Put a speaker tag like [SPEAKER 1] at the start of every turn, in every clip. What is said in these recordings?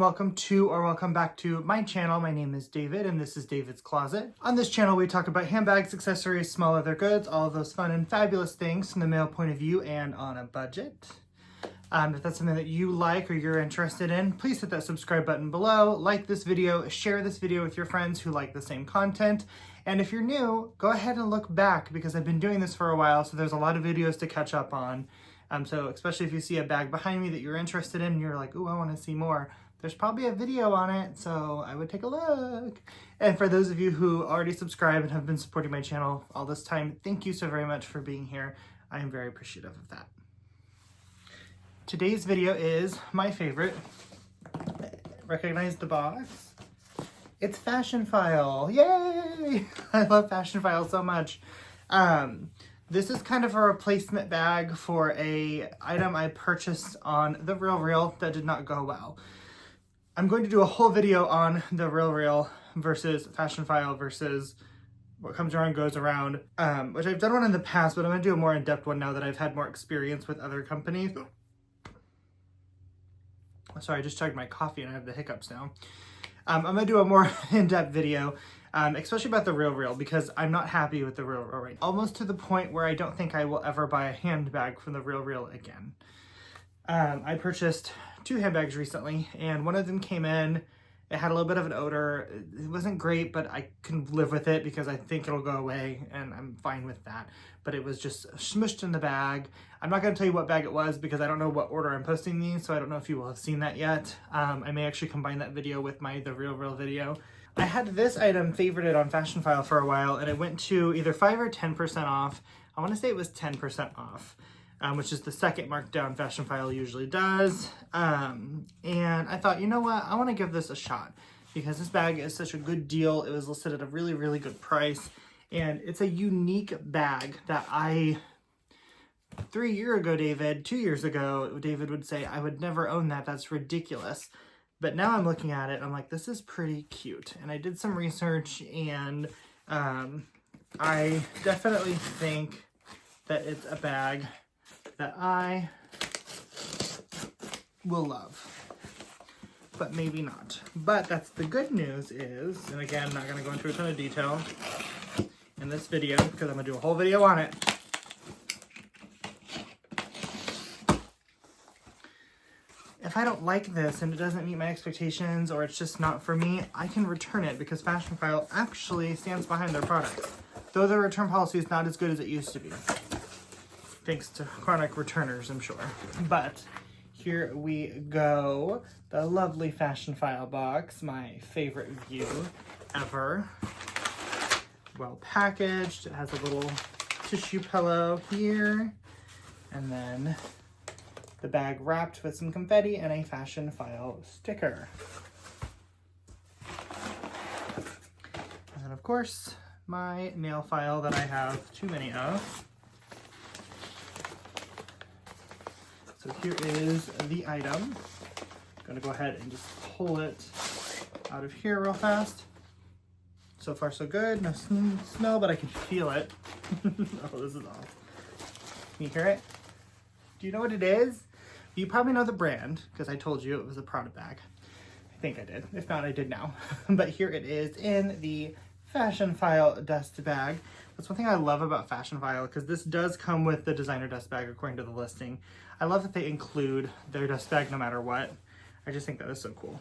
[SPEAKER 1] welcome to or welcome back to my channel. My name is David and this is David's Closet. On this channel we talk about handbags, accessories, small leather goods, all of those fun and fabulous things from the male point of view and on a budget. If that's something that you like or you're interested in, please hit that subscribe button below, like this video, share this video with your friends who like the same content. And if you're new, go ahead and look back because I've been doing this for a while, so there's a lot of videos to catch up on. So especially if you see a bag behind me that you're interested in and you're like, ooh, I want to see more, there's probably a video on it, so I would take a look. And for those of you who already subscribe and have been supporting my channel all this time, thank you so very much for being here. I am very appreciative of that. Today's video is my favorite. Recognize the box? It's Fashion File. Yay! I love Fashion File so much. This is kind of a replacement bag for a item I purchased on The RealReal that did not go well. I'm going to do a whole video on The RealReal versus Fashion File versus what comes around goes around, which I've done one in the past, but I'm going to do a more in-depth one now that I've had more experience with other companies. Sorry, I just chugged my coffee and I have the hiccups now. I'm going to do a more in-depth video, especially about The RealReal, because I'm not happy with The RealReal right now. Almost to the point where I don't think I will ever buy a handbag from The RealReal again. I purchased 2 handbags recently, and one of them came in. It had a little bit of an odor. It wasn't great, but I can live with it because I think it'll go away, and I'm fine with that. But it was just smushed in the bag. I'm not going to tell you what bag it was because I don't know what order I'm posting these, so I don't know if you will have seen that yet. I may actually combine that video with my The RealReal video. I had this item favorited on Fashion File for a while, and it went to either 5 or 10% off. I want to say it was 10% off, which is the second markdown Fashion File usually does. And I thought, you know what? I want to give this a shot because this bag is such a good deal. It was listed at a really, really good price. And it's a unique bag that 2 years ago, David would say, I would never own that. That's ridiculous. But now I'm looking at it, I'm like, this is pretty cute. And I did some research and I definitely think that it's a bag that I will love, but maybe not. But that's the good news is, and again, I'm not going to go into a ton of detail in this video because I'm going to do a whole video on it. If I don't like this and it doesn't meet my expectations or it's just not for me, I can return it because Fashion File actually stands behind their products, though their return policy is not as good as it used to be. Thanks to chronic returners, I'm sure. But here we go. The lovely Fashion File box, my favorite view ever. Well packaged. It has a little tissue pillow here. And then the bag wrapped with some confetti and a Fashion File sticker. And then of course, my nail file that I have too many of. So here is the item. I'm gonna go ahead and just pull it out of here real fast. So far so good, no smell, but I can feel it. Oh, this is off. Can you hear it? Do you know what it is? You probably know the brand, because I told you it was a Prada bag. I think I did. If not, I did now. But here it is in the Fashion File dust bag. That's one thing I love about Fashion File, because this does come with the designer dust bag according to the listing. I love that they include their dust bag no matter what. I just think that is so cool.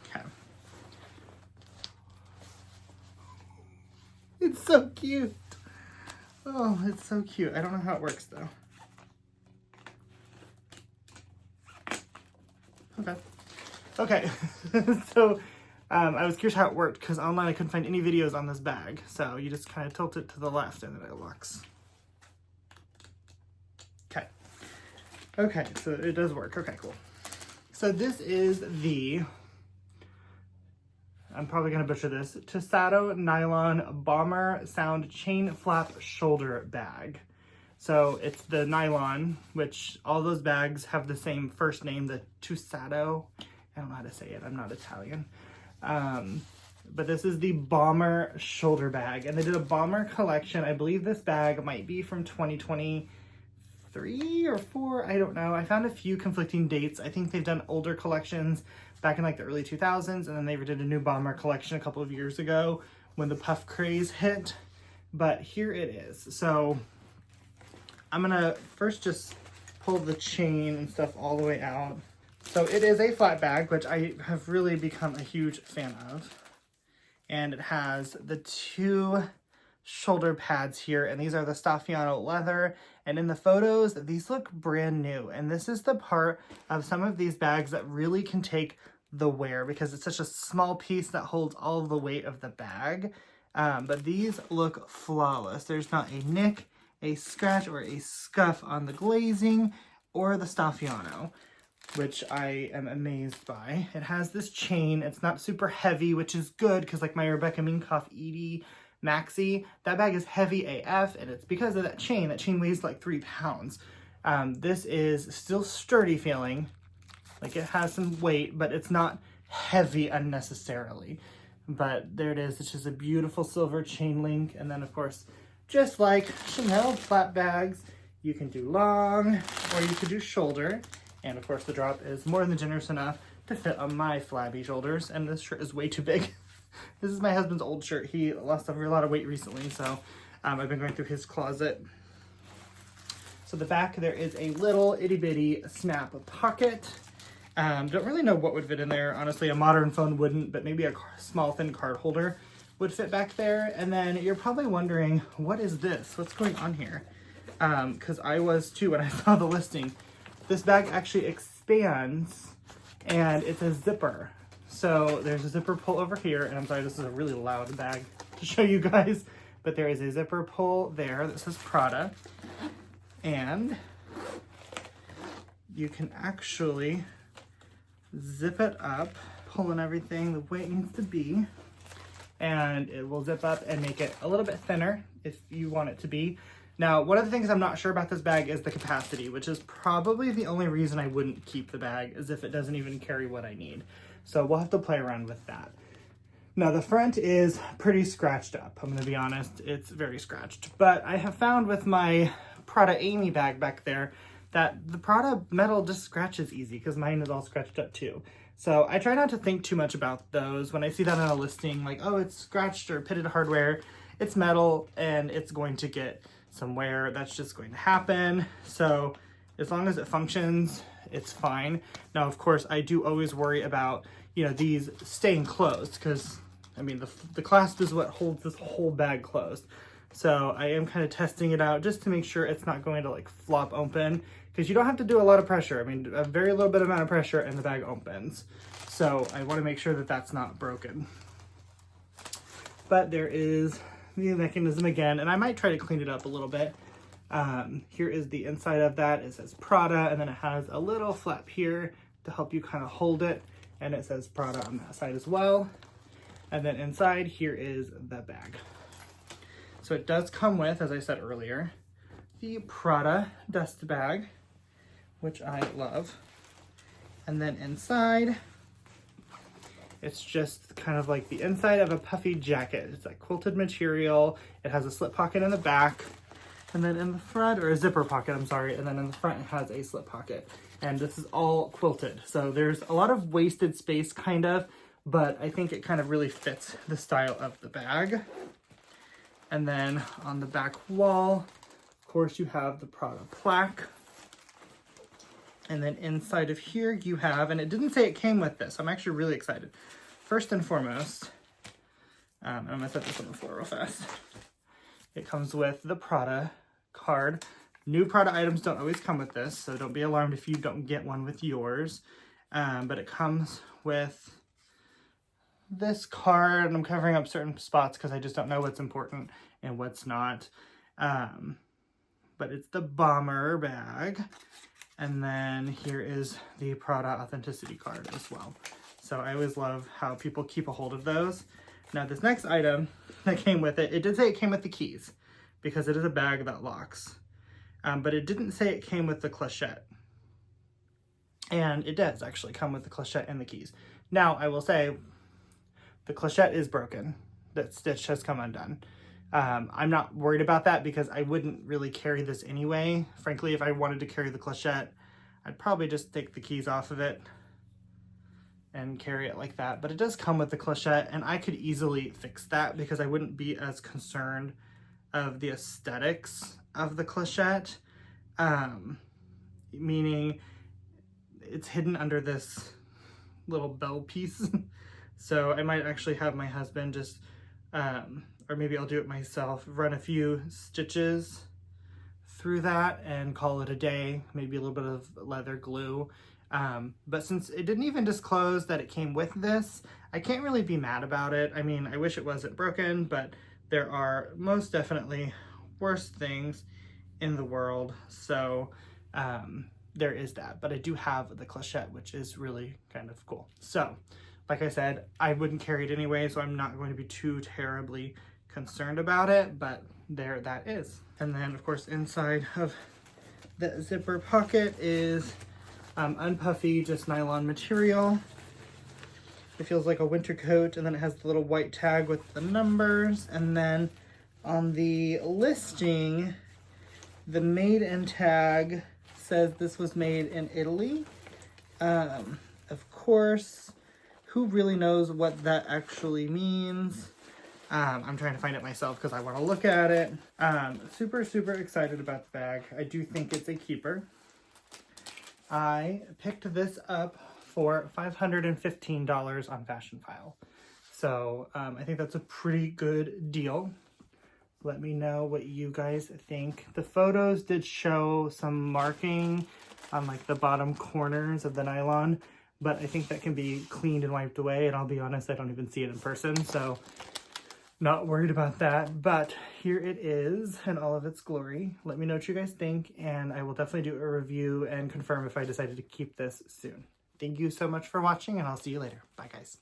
[SPEAKER 1] Okay. It's so cute. Oh, it's so cute. I don't know how it works though. Okay, so I was curious how it worked because online I couldn't find any videos on this bag. So you just kind of tilt it to the left and then it locks. Okay, so it does work. Okay, cool. So this is the, I'm probably going to butcher this, Tissato Nylon Bomber Sound Chain Flap Shoulder Bag. So it's the nylon, which all those bags have the same first name, the Tissato. I don't know how to say it. I'm not Italian. But this is the Bomber Shoulder Bag. And they did a Bomber collection. I believe this bag might be from 2020 3 or 4, I don't know. I found a few conflicting dates. I think they've done older collections back in like the early 2000s, and then they did a new bomber collection a couple of years ago when the puff craze hit. But here it is. So I'm gonna first just pull the chain and stuff all the way out. So it is a flat bag, which I have really become a huge fan of. And it has the 2 shoulder pads here, and these are the Staffiano leather. And in the photos, these look brand new. And this is the part of some of these bags that really can take the wear because it's such a small piece that holds all of the weight of the bag. But these look flawless. There's not a nick, a scratch, or a scuff on the glazing or the Staffiano, which I am amazed by. It has this chain. It's not super heavy, which is good because like my Rebecca Minkoff Edie Maxi, that bag is heavy AF, and it's because of that chain. That chain weighs like 3 pounds. This is still sturdy feeling. Like it has some weight, but it's not heavy unnecessarily. But there it is. It's just a beautiful silver chain link. And then of course, just like Chanel flat bags, you can do long or you could do shoulder. And of course the drop is more than generous enough to fit on my flabby shoulders. And this shirt is way too big. This is my husband's old shirt. He lost a lot of weight recently, so I've been going through his closet. So the back, there is a little itty bitty snap pocket. Don't really know what would fit in there. Honestly, a modern phone wouldn't, but maybe a small thin card holder would fit back there. And then you're probably wondering, what is this? What's going on here? Because I was too when I saw the listing. This bag actually expands and it's a zipper. So there's a zipper pull over here, and I'm sorry, this is a really loud bag to show you guys, but there is a zipper pull there that says Prada. And you can actually zip it up, pull in everything the way it needs to be, and it will zip up and make it a little bit thinner if you want it to be. Now, one of the things I'm not sure about this bag is the capacity, which is probably the only reason I wouldn't keep the bag, is if it doesn't even carry what I need. So we'll have to play around with that. Now the front is pretty scratched up. I'm gonna be honest, it's very scratched. But I have found with my Prada Amy bag back there that the Prada metal just scratches easy because mine is all scratched up too. So I try not to think too much about those. When I see that on a listing, like, oh, it's scratched or pitted hardware, it's metal and it's going to get some wear. That's just going to happen. So as long as it functions, it's fine. Now, of course, I do always worry about, you know, these staying closed because, I mean, the clasp is what holds this whole bag closed. So I am kind of testing it out just to make sure it's not going to like flop open, because you don't have to do a lot of pressure. I mean, a very little bit amount of pressure and the bag opens. So I want to make sure that that's not broken. But there is the mechanism again, and I might try to clean it up a little bit. Here is the inside of that. It says Prada, and then it has a little flap here to help you kind of hold it, and it says Prada on that side as well. And then inside here is the bag. So it does come with, as I said earlier, the Prada dust bag, which I love. And then inside, it's just kind of like the inside of a puffy jacket. It's like quilted material. It has a slip pocket in the back. And then in the front, or a zipper pocket, I'm sorry. And then in the front, it has a slip pocket. And this is all quilted. So there's a lot of wasted space, kind of, but I think it kind of really fits the style of the bag. And then on the back wall, of course, you have the Prada plaque. And then inside of here you have, and it didn't say it came with this. I'm actually really excited. First and foremost, I'm gonna set this on the floor real fast. It comes with the Prada card. New Prada items don't always come with this, so don't be alarmed if you don't get one with yours. But it comes with this card, and I'm covering up certain spots because I just don't know what's important and what's not. But it's the bomber bag. And then here is the Prada authenticity card as well. So I always love how people keep a hold of those. Now this next item that came with it, it did say it came with the keys because it is a bag that locks. But it didn't say it came with the clochette. And it does actually come with the clochette and the keys. Now I will say the clochette is broken. That stitch has come undone. I'm not worried about that because I wouldn't really carry this anyway. Frankly, if I wanted to carry the clochette, I'd probably just take the keys off of it and carry it like that. But it does come with the clochette, and I could easily fix that because I wouldn't be as concerned of the aesthetics of the clochette, meaning it's hidden under this little bell piece. So I might actually have my husband just, or maybe I'll do it myself, run a few stitches through that and call it a day, maybe a little bit of leather glue. But since it didn't even disclose that it came with this, I can't really be mad about it. I mean, I wish it wasn't broken, but there are most definitely worse things in the world. So there is that, but I do have the clochette, which is really kind of cool. So like I said, I wouldn't carry it anyway, so I'm not going to be too terribly concerned about it, but there that is. And then of course inside of the zipper pocket is unpuffy, just nylon material. It feels like a winter coat, and then it has the little white tag with the numbers. And then on the listing, the made in tag says this was made in Italy. Of course, who really knows what that actually means? I'm trying to find it myself because I want to look at it. Super excited about the bag. I do think it's a keeper. I picked this up for $515 on Fashion File. So I think that's a pretty good deal. Let me know what you guys think. The photos did show some marking on like the bottom corners of the nylon, but I think that can be cleaned and wiped away. And I'll be honest, I don't even see it in person, so not worried about that. But here it is in all of its glory. Let me know what you guys think, and I will definitely do a review and confirm if I decided to keep this soon. Thank you so much for watching, and I'll see you later. Bye, guys.